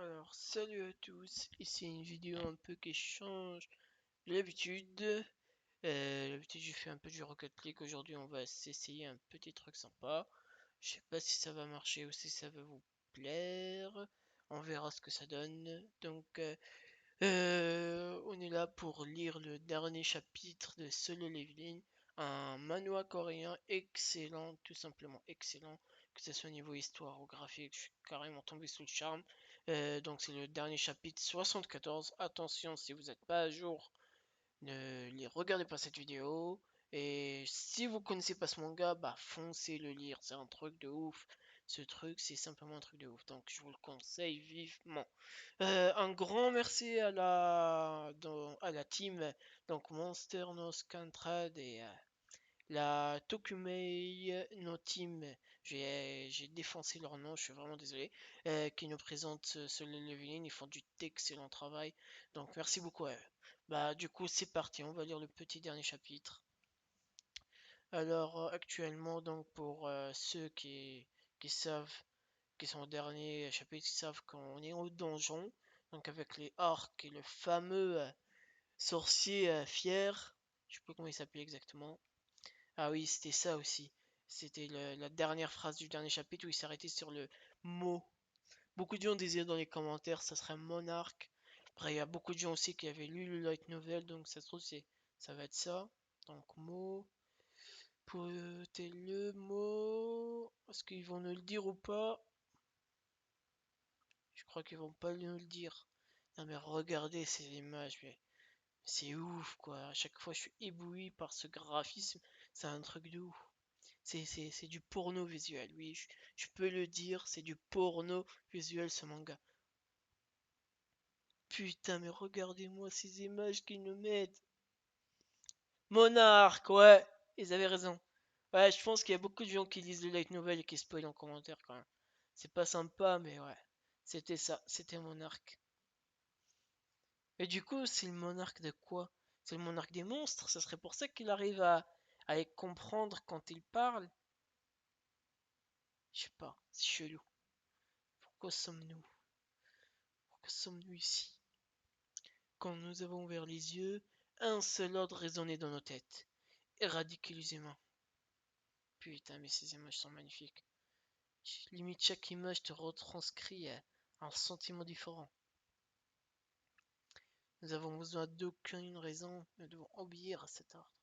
Alors, salut à tous, ici une vidéo un peu qui change de l'habitude. D'habitude, je fais un peu du Rocket League. Aujourd'hui, on va s'essayer un petit truc sympa. Je sais pas si ça va marcher ou si ça va vous plaire. On verra ce que ça donne. On est là pour lire le dernier chapitre de Solo Leveling, un manhwa coréen excellent, tout simplement excellent, que ce soit au niveau histoire ou graphique, je suis carrément tombé sous le charme. Donc c'est le dernier chapitre 74. Attention, si vous n'êtes pas à jour, ne les regardez pas cette vidéo. Et si vous connaissez pas ce manga, bah foncez le lire, c'est un truc de ouf. Ce truc, c'est simplement un truc de ouf. Donc je vous le conseille vivement. Un grand merci à la team donc Monster No Scantrad et la Tokumei no Team. J'ai défoncé leur nom, je suis vraiment désolé. Qui nous présentent ce leveling, ils font du excellent travail. Donc merci beaucoup à eux. Bah du coup c'est parti, on va lire le petit dernier chapitre. Alors actuellement donc pour ceux qui savent qui sont au dernier chapitre, qui savent qu'on est au donjon, donc avec les orques et le fameux sorcier fier, je sais plus comment il s'appelait exactement. Ah oui, c'était ça aussi. C'était la dernière phrase du dernier chapitre où il s'arrêtait sur le mot. Beaucoup de gens disaient dans les commentaires ça serait monarque. Après, il y a beaucoup de gens aussi qui avaient lu le light novel, donc ça se trouve ça va être ça. Donc mot, le mot. Est-ce qu'ils vont nous le dire ou pas? Je crois qu'ils vont pas nous le dire. Non mais regardez ces images, mais c'est ouf quoi. À chaque fois je suis ébloui par ce graphisme. C'est un truc de ouf. C'est du porno visuel, oui, je peux le dire, c'est du porno visuel ce manga. Putain, mais regardez-moi ces images qu'ils nous mettent. Monarque, ouais, ils avaient raison. Ouais, je pense qu'il y a beaucoup de gens qui lisent le light novel et qui spoilent en commentaire quand même. C'est pas sympa, mais ouais. C'était ça, c'était Monarque. Et du coup, c'est le monarque de quoi? C'est le monarque des monstres? Ça serait pour ça qu'il arrive à les comprendre quand il parle? Je sais pas, c'est chelou. Pourquoi sommes-nous? Pourquoi sommes-nous ici? Quand nous avons ouvert les yeux, un seul ordre résonnait dans nos têtes. Éradiquer les humains. Putain, mais ces images sont magnifiques. Limite, chaque image te retranscrit un sentiment différent. Nous avons besoin d'aucune raison, nous devons obéir à cet ordre.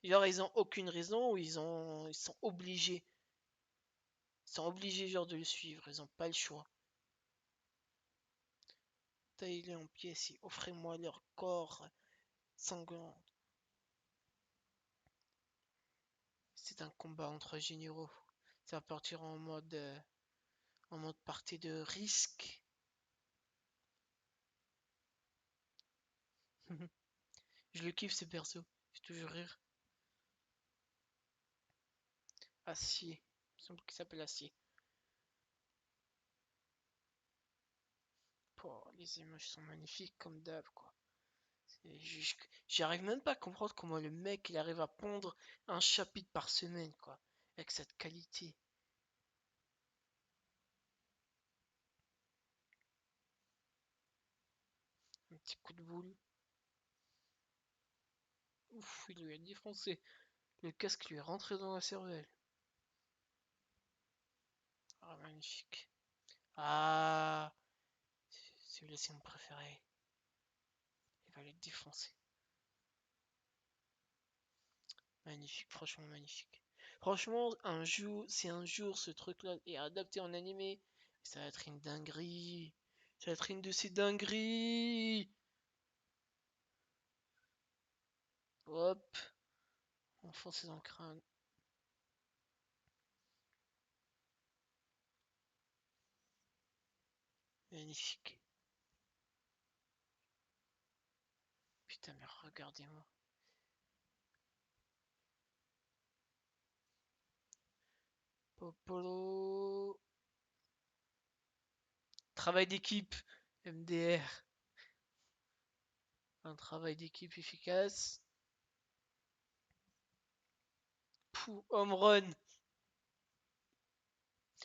Genre, ils ont aucune raison ou ils sont obligés. Ils sont obligés, genre, de le suivre, ils ont pas le choix. Taillez-les en pièces et offrez-moi leur corps sanglant. C'est un combat entre généraux. Ça va partir en mode partie de risque. Je le kiffe ce perso. Je toujours rire. Acier. Il me semble qu'il s'appelle Acier. Oh, les images sont magnifiques comme d'hab quoi. J'arrive même pas à comprendre comment le mec il arrive à pondre un chapitre par semaine quoi. Avec cette qualité. Un petit coup de boule. Ouf, il lui a défoncé. Le casque lui est rentré dans la cervelle. Ah, magnifique. Ah, celui-là c'est mon préféré. Il va le défoncer. Magnifique, franchement magnifique. Franchement, si un jour ce truc-là est adapté en animé, ça va être une dinguerie. Ça va être une de ces dingueries. Hop, enfoncé dans le crâne. Magnifique. Putain, mais regardez-moi. Popolo. Travail d'équipe. MDR. Un travail d'équipe efficace. Pouh, home run.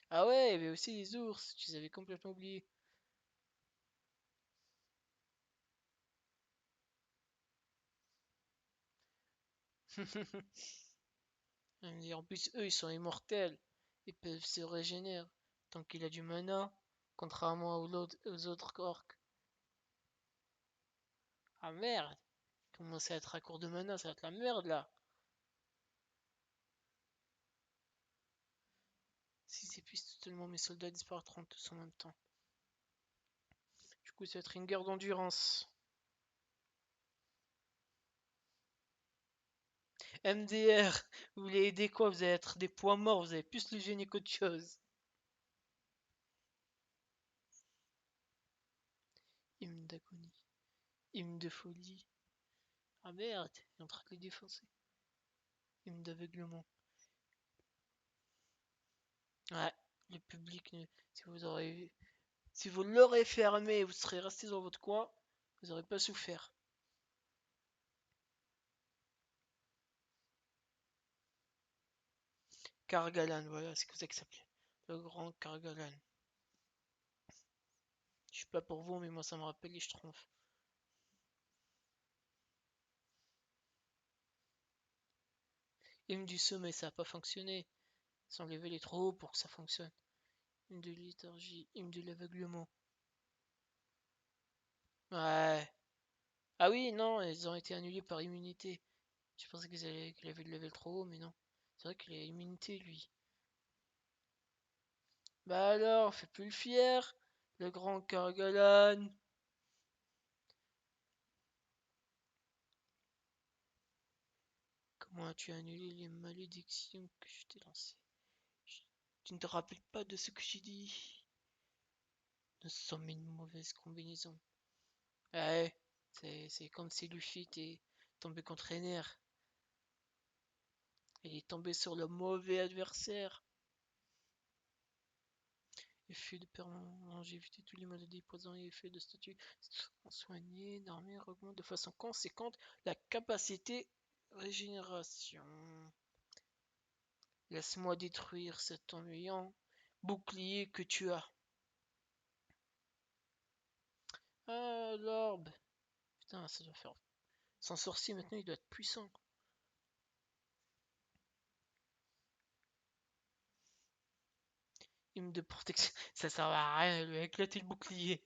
Ah ouais, il y avait aussi les ours, tu les avais complètement oubliés. Et en plus, eux, ils sont immortels. Ils peuvent se régénérer. Tant qu'il a du mana, contrairement aux autres orques. Ah merde! Comment ça va être à court de mana? Ça va être la merde là! Si c'est plus totalement mes soldats disparaîtront tous en même temps. Du coup, ça va être une guerre d'endurance. MDR, vous voulez aider quoi? Vous allez être des poids morts, vous avez plus le génie qu'autre chose. Hymne d'agonie, hymne de folie. Ah merde, il est en train de les défoncer. Hymne d'aveuglement. Ouais, le public, si si vous l'aurez fermé et vous serez resté dans votre coin, vous n'aurez pas souffert. Kargalan, voilà, c'est comme ça qu'il s'appelait. Le grand Kargalan. Je suis pas pour vous, mais moi ça me rappelle les Schtroumpfs. Hymne du sommet, ça a pas fonctionné. Sans lever les trop haut pour que ça fonctionne. Hymne de léthargie, hymne de l'aveuglement. Ouais. Ah oui, non, ils ont été annulés par immunité. Je pensais qu'il avait le level trop haut, mais non. C'est vrai qu'il a immunité, lui. Bah alors, fais plus le fier, le grand Kargalan. Comment as-tu annulé les malédictions que je t'ai lancées? Tu ne te rappelles pas de ce que j'ai dit? Nous sommes une mauvaise combinaison. Ouais, c'est comme si Luffy était tombé contre Ener. Il est tombé sur le mauvais adversaire. Effet de permanent longévité, tous les maladies poison et effet de statut soigné, dormir augmente de façon conséquente la capacité régénération. Laisse-moi détruire cet ennuyant bouclier que tu as. Ah, l'orbe. Putain, ça doit faire. Sans sorcier, maintenant, il doit être puissant. Hymne de protection. Ça sert à rien, il lui a éclaté le bouclier.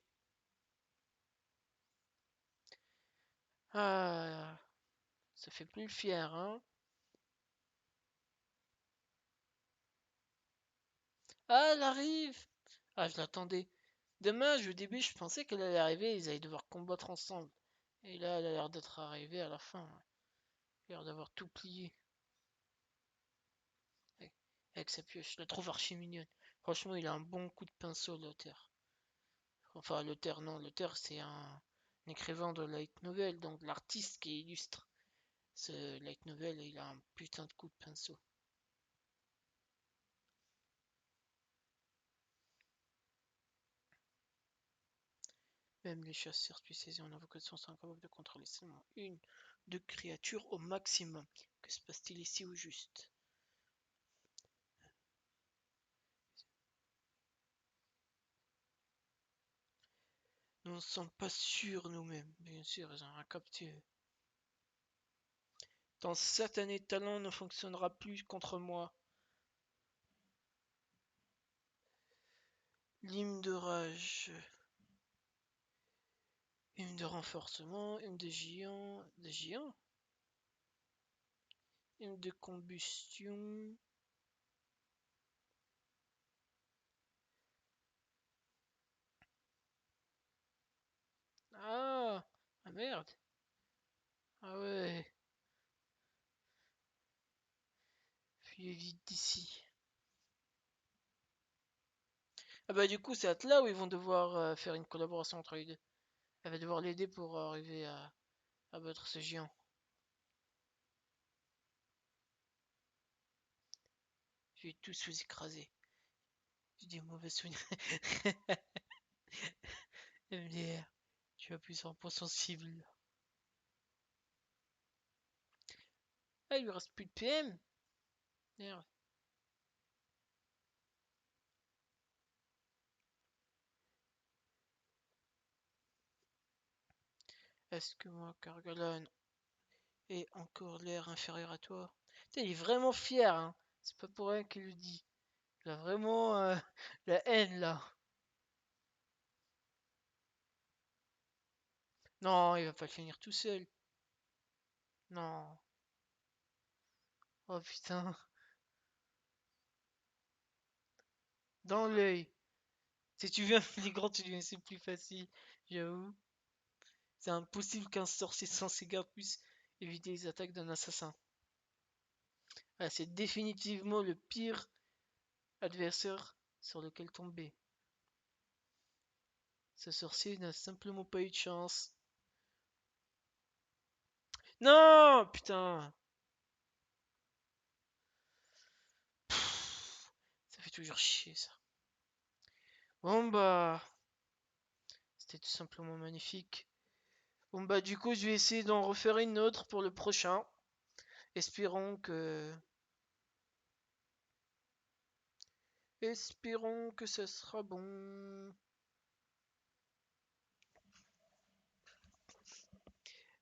Ah, ça fait plus le fier, hein. Ah, elle arrive. Ah, je l'attendais. Dommage, au début, je pensais qu'elle allait arriver, ils allaient devoir combattre ensemble. Et là, elle a l'air d'être arrivée à la fin. Elle a l'air d'avoir tout plié. Avec, avec sa pioche, je la trouve archi mignonne. Franchement, il a un bon coup de pinceau, l'auteur. Enfin, l'auteur, non, l'auteur, c'est un écrivain de light novel, donc l'artiste qui illustre ce light novel, il a un putain de coup de pinceau. Même les chasseurs spécialisés en invocation sont incapables de contrôler seulement une, deux créatures au maximum. Que se passe-t-il ici au juste? Nous ne sommes pas sûrs nous-mêmes. Bien sûr, ils ont un capté. Ton satané talent ne fonctionnera plus contre moi. L'hymne de rage. Hymne de renforcement. Hymne de géant. De géant? Hymne de combustion. Ah! Ah merde! Ah ouais! Fuyez vite d'ici. Ah bah du coup c'est là où ils vont devoir faire une collaboration entre les deux. Elle va devoir l'aider pour arriver à battre ce géant. Je vais tous vous écraser. J'ai des mauvais souvenirs. MDR, tu as plus un point sensible. Ah, il lui reste plus de PM? Merde. Est-ce que moi, Cargalan, ai encore l'air inférieur à toi? Putain, il est vraiment fier, hein. C'est pas pour rien qu'il le dit. Il a vraiment la haine là. Non, il va pas le finir tout seul. Non. Oh putain. Dans l'œil. Si tu viens plus grand, tu deviens c'est plus facile. J'avoue. C'est impossible qu'un sorcier sans ses gardes puisse éviter les attaques d'un assassin. Ah, c'est définitivement le pire adversaire sur lequel tomber. Ce sorcier n'a simplement pas eu de chance. Non, putain. Pff, ça fait toujours chier ça. Bon bah, c'était tout simplement magnifique. Bon bah du coup je vais essayer d'en refaire une autre pour le prochain. Espérons que... Espérons que ça sera bon.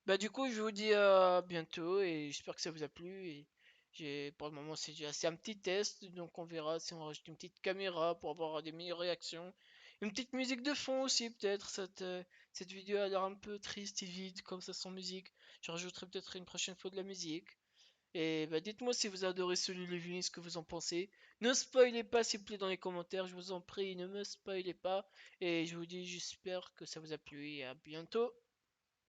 Bah du coup je vous dis à bientôt et j'espère que ça vous a plu et j'ai pour le moment c'est un petit test donc on verra si on rajoute une petite caméra pour avoir des meilleures réactions. Une petite musique de fond aussi peut-être cette vidéo a l'air un peu triste et vide comme ça sans musique. Je rajouterai peut-être une prochaine fois de la musique. Et bah dites-moi si vous adorez celui de Levin, ce que vous en pensez. Ne spoilez pas s'il vous plaît dans les commentaires, je vous en prie, ne me spoilez pas. Et je vous dis j'espère que ça vous a plu et à bientôt.